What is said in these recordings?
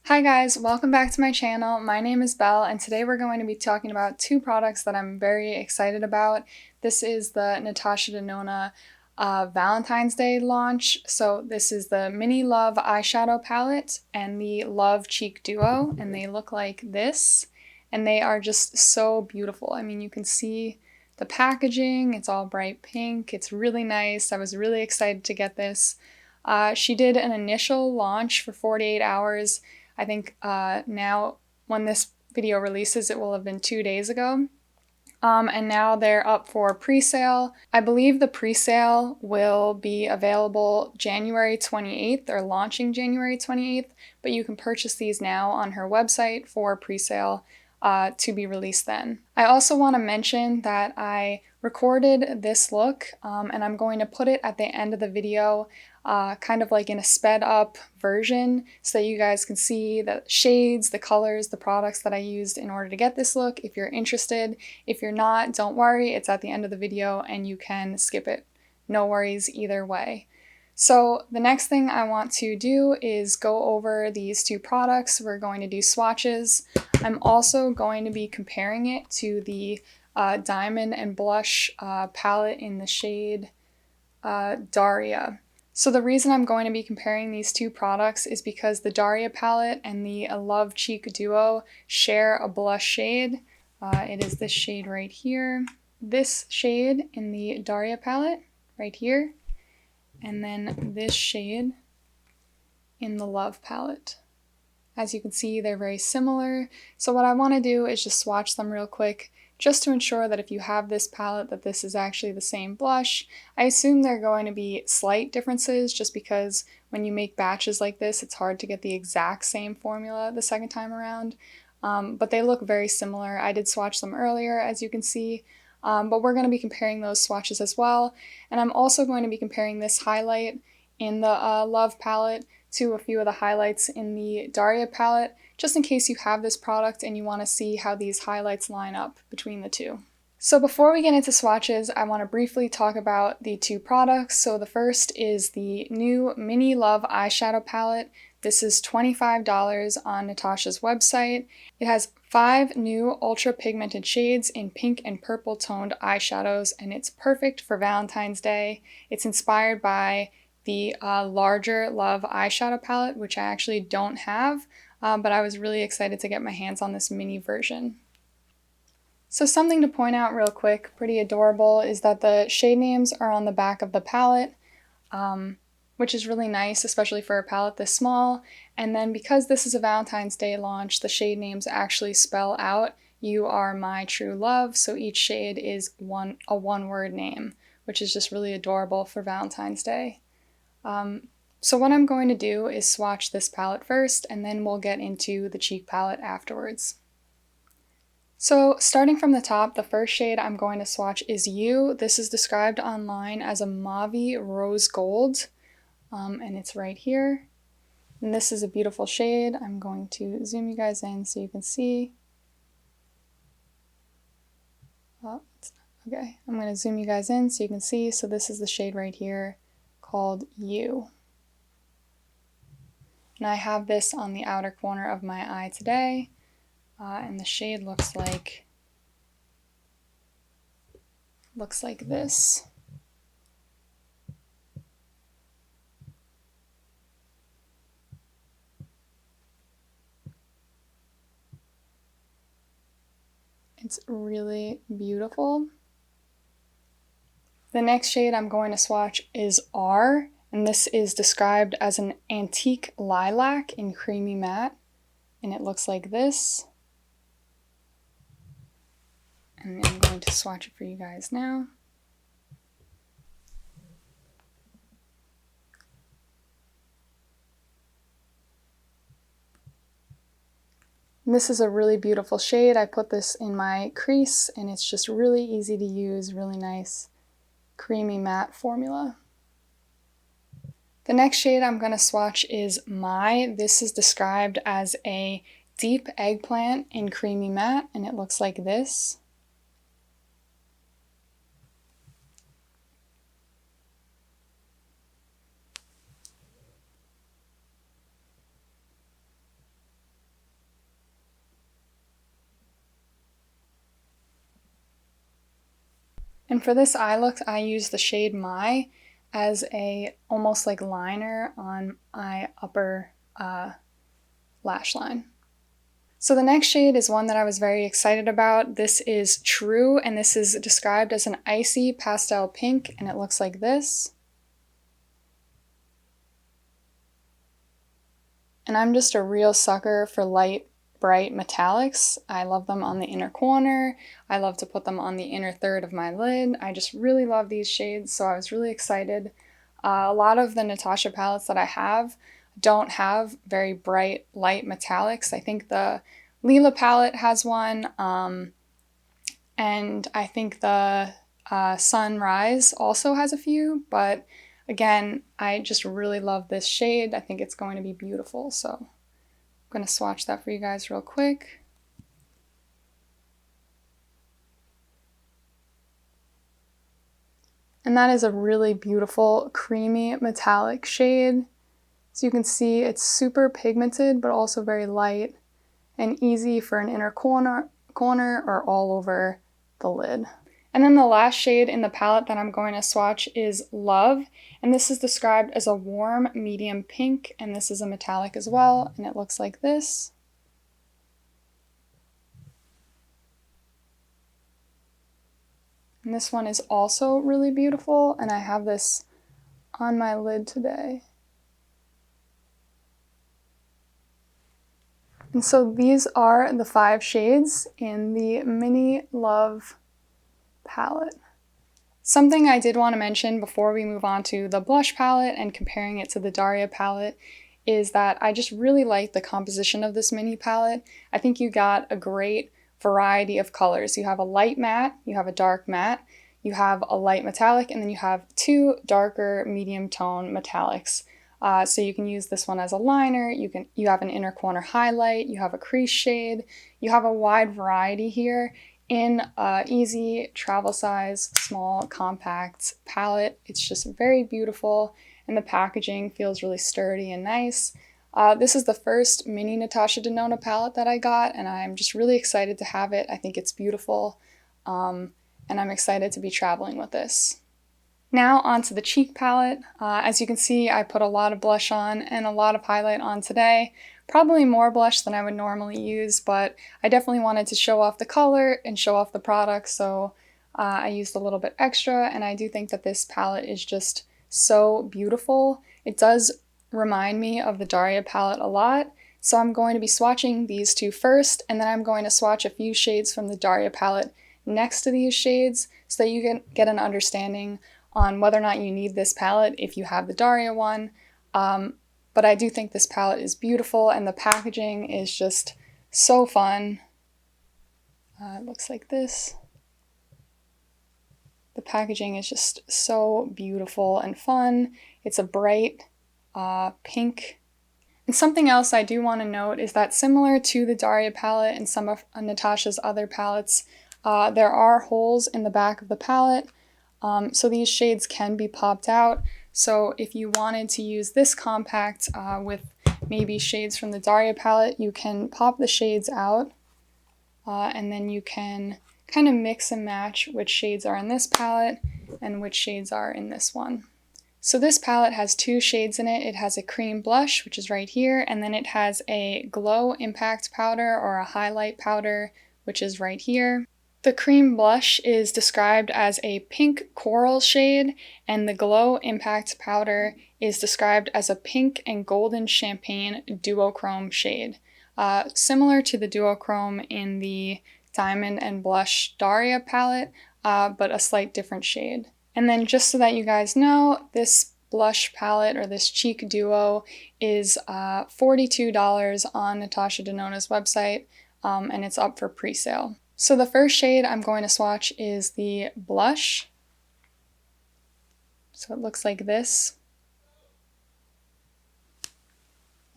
Hi guys, welcome back to my channel. My name is Belle and today we're going to be talking about two products that I'm very excited about. This is the Natasha Denona Valentine's Day launch. So this is the Mini Love eyeshadow palette and the Love Cheek Duo, and they look like this and they are just so beautiful. I mean, you can see the packaging, it's all bright pink, it's really nice. I was really excited to get this. She did an initial launch for 48 hours. I think now when this video releases, it will have been 2 days ago. And now they're up for pre-sale. I believe the pre-sale will be available January 28th. They're launching January 28th, but you can purchase these now on her website for pre-sale to be released then. I also want to mention that I recorded this look and I'm going to put it at the end of the video, kind of like in a sped up version so that you guys can see the shades, the colors, the products that I used in order to get this look if you're interested. If you're not, don't worry, it's at the end of the video and you can skip it. No worries either way. So the next thing I want to do is go over these two products. We're going to do swatches. I'm also going to be comparing it to the Diamond and Blush palette in the shade Darya. So the reason I'm going to be comparing these two products is because the Darya palette and the Love Cheek Duo share a blush shade. It is this shade right here. This shade in the Darya palette right here. And then this shade in the Love palette. As you can see, they're very similar. So what I want to do is just swatch them real quick, just to ensure that if you have this palette, that this is actually the same blush. I assume there are going to be slight differences just because when you make batches like this, it's hard to get the exact same formula the second time around. But they look very similar. I did swatch them earlier, as you can see. But we're going to be comparing those swatches as well. And I'm also going to be comparing this highlight in the Love palette to a few of the highlights in the Darya palette, just in case you have this product and you want to see how these highlights line up between the two. So before we get into swatches, I want to briefly talk about the two products. So the first is the new Mini Love eyeshadow palette. This is $25 on Natasha's website. It has 5 new ultra pigmented shades in pink and purple toned eyeshadows, and it's perfect for Valentine's Day. It's inspired by the larger Love eyeshadow palette, which I actually don't have, but I was really excited to get my hands on this mini version. So something to point out real quick, pretty adorable, is that the shade names are on the back of the palette, which is really nice, especially for a palette this small. And then because this is a Valentine's Day launch, the shade names actually spell out "You are my true love," so each shade is a one-word name, which is just really adorable for Valentine's Day. So what I'm going to do is swatch this palette first, and then we'll get into the cheek palette afterwards. So starting from the top, the first shade I'm going to swatch is You. This is described online as a mauve rose gold. And it's right here. And this is a beautiful shade. I'm going to zoom you guys in so you can see. Oh, okay, I'm going to zoom you guys in so you can see. So this is the shade right here called You. And I have this on the outer corner of my eye today. And the shade looks like this. It's really beautiful. The next shade I'm going to swatch is R, and this is described as an antique lilac in creamy matte, and it looks like this. And I'm going to swatch it for you guys now. This is a really beautiful shade. I put this in my crease and it's just really easy to use, really nice creamy matte formula. The next shade I'm going to swatch is My. This is described as a deep eggplant in creamy matte and it looks like this. And for this eye look, I use the shade My as a almost like liner on my upper lash line. So the next shade is one that I was very excited about. This is True, and this is described as an icy pastel pink, and it looks like this. And I'm just a real sucker for light, bright metallics. I love them on the inner corner. I love to put them on the inner third of my lid. I just really love these shades, so I was really excited. A lot of the Natasha palettes that I have don't have very bright, light metallics. I think the Lila palette has one, and I think the Sunrise also has a few, but again, I just really love this shade. I think it's going to be beautiful, so I'm going to swatch that for you guys real quick. And that is a really beautiful, creamy, metallic shade. So you can see it's super pigmented, but also very light and easy for an inner corner or all over the lid. And then the last shade in the palette that I'm going to swatch is Love, and this is described as a warm medium pink, and this is a metallic as well, and it looks like this. And this one is also really beautiful, and I have this on my lid today. And so these are the 5 shades in the Mini Love palette. Something I did want to mention before we move on to the blush palette and comparing it to the Darya palette is that I just really like the composition of this mini palette. I think you got a great variety of colors. You have a light matte, you have a dark matte, you have a light metallic, and then you have 2 darker medium tone metallics. So you can use this one as a liner, you have an inner corner highlight, you have a crease shade, you have a wide variety here in an easy travel size, small, compact palette. It's just very beautiful, and the packaging feels really sturdy and nice. This is the first mini Natasha Denona palette that I got, and I'm just really excited to have it. I think it's beautiful, and I'm excited to be traveling with this. Now onto the cheek palette. As you can see, I put a lot of blush on and a lot of highlight on today. Probably more blush than I would normally use, but I definitely wanted to show off the color and show off the product, so I used a little bit extra, and I do think that this palette is just so beautiful. It does remind me of the Darya palette a lot, so I'm going to be swatching these 2 first, and then I'm going to swatch a few shades from the Darya palette next to these shades so that you can get an understanding on whether or not you need this palette if you have the Darya one. But I do think this palette is beautiful, and the packaging is just so fun. It looks like this. The packaging is just so beautiful and fun. It's a bright pink. And something else I do want to note is that similar to the Darya palette and some of Natasha's other palettes, there are holes in the back of the palette, so these shades can be popped out. So if you wanted to use this compact with maybe shades from the Darya palette, you can pop the shades out, and then you can kind of mix and match which shades are in this palette and which shades are in this one. So this palette has 2 shades in it. It has a cream blush, which is right here, and then it has a glow impact powder or a highlight powder, which is right here. The cream blush is described as a pink coral shade, and the glow impact powder is described as a pink and golden champagne duochrome shade. Similar to the duochrome in the Diamond and Blush Darya palette, but a slight different shade. And then just so that you guys know, this blush palette or this cheek duo is $42 on Natasha Denona's website, and it's up for pre-sale. So the first shade I'm going to swatch is the blush. So it looks like this.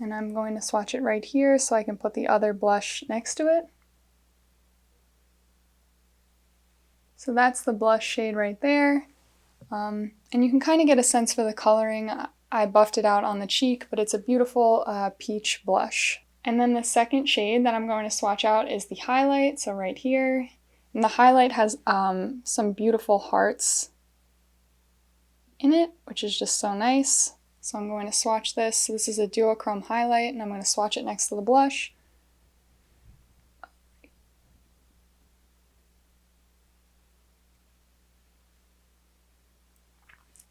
And I'm going to swatch it right here so I can put the other blush next to it. So that's the blush shade right there. And you can kind of get a sense for the coloring. I buffed it out on the cheek, but it's a beautiful peach blush. And then the second shade that I'm going to swatch out is the highlight, so right here. And And the highlight has some beautiful hearts in it, which is just so nice. So I'm going to swatch this. So this is a duochrome highlight, and I'm going to swatch it next to the blush.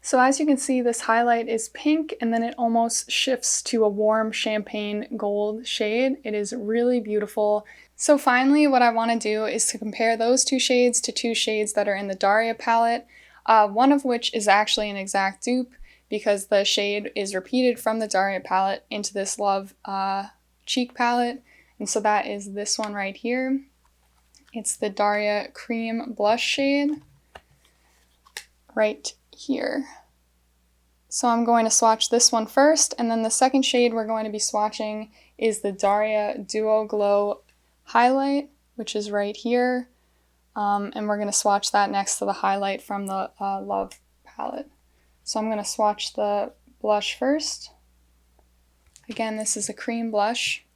So as you can see, this highlight is pink, and then it almost shifts to a warm champagne gold shade. It is really beautiful. So finally, what I want to do is to compare those two shades to two shades that are in the Darya palette, one of which is actually an exact dupe because the shade is repeated from the Darya palette into this Love cheek palette. And so that is this one right here. It's the Darya Cream Blush shade right here. So I'm going to swatch this one first, and then the second shade we're going to be swatching is the Darya Duo Glow highlight, which is right here. And we're going to swatch that next to the highlight from the Love palette. So I'm going to swatch the blush first. Again, this is a cream blush.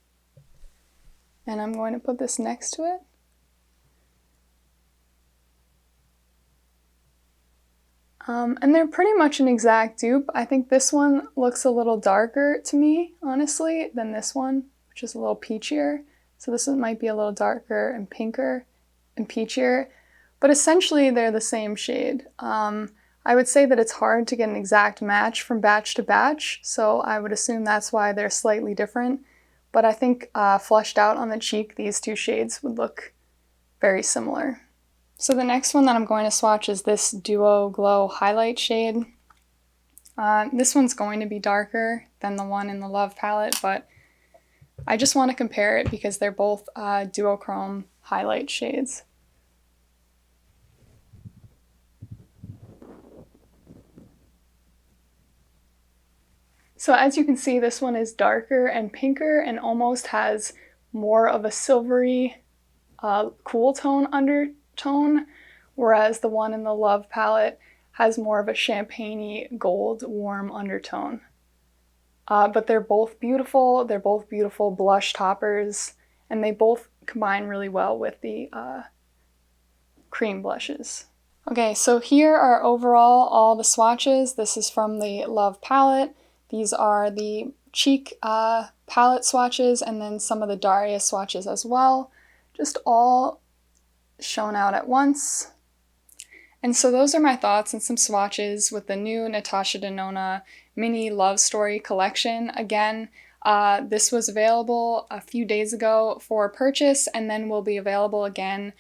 And I'm going to put this next to it. And they're pretty much an exact dupe. I think this one looks a little darker to me, honestly, than this one, which is a little peachier. So this one might be a little darker and pinker and peachier, but essentially they're the same shade. I would say that it's hard to get an exact match from batch to batch, so I would assume that's why they're slightly different. But I think flushed out on the cheek, these two shades would look very similar. So the next one that I'm going to swatch is this Duo Glow highlight shade. This one's going to be darker than the one in the Love palette, but I just want to compare it because they're both duochrome highlight shades. So as you can see, this one is darker and pinker and almost has more of a silvery cool tone undertone, whereas the one in the Love palette has more of a champagne-y gold warm undertone. But they're both beautiful blush toppers, and they both combine really well with the cream blushes. Okay, so here are overall all the swatches. This is from the Love palette. These are the cheek palette swatches, and then some of the Darya swatches as well. Just all shown out at once. And so those are my thoughts and some swatches with the new Natasha Denona mini love story collection. Again, this was available a few days ago for purchase, and then will be available again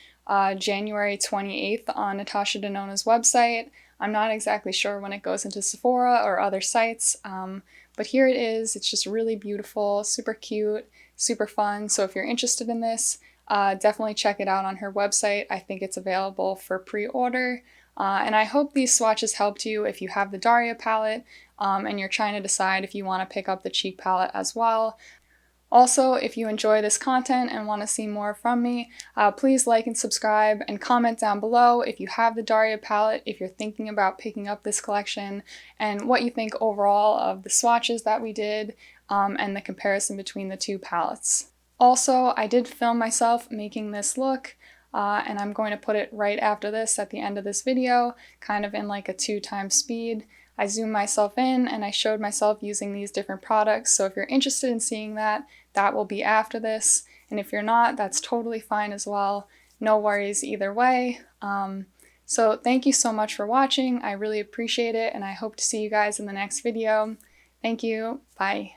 January 28th on Natasha Denona's website. I'm not exactly sure when it goes into Sephora or other sites, but here it is. It's just really beautiful, super cute, super fun. So if you're interested in this, definitely check it out on her website. I think it's available for pre-order. And I hope these swatches helped you if you have the Darya palette and you're trying to decide if you want to pick up the cheek palette as well. Also, if you enjoy this content and want to see more from me, please like and subscribe and comment down below if you have the Darya palette, if you're thinking about picking up this collection, and what you think overall of the swatches that we did and the comparison between the two palettes. Also, I did film myself making this look, and I'm going to put it right after this at the end of this video, kind of in like a 2x speed. I zoomed myself in and I showed myself using these different products, so if you're interested in seeing that, that will be after this, and if you're not, that's totally fine as well. No worries either way. So thank you so much for watching. I really appreciate it, and I hope to see you guys in the next video. Thank you. Bye.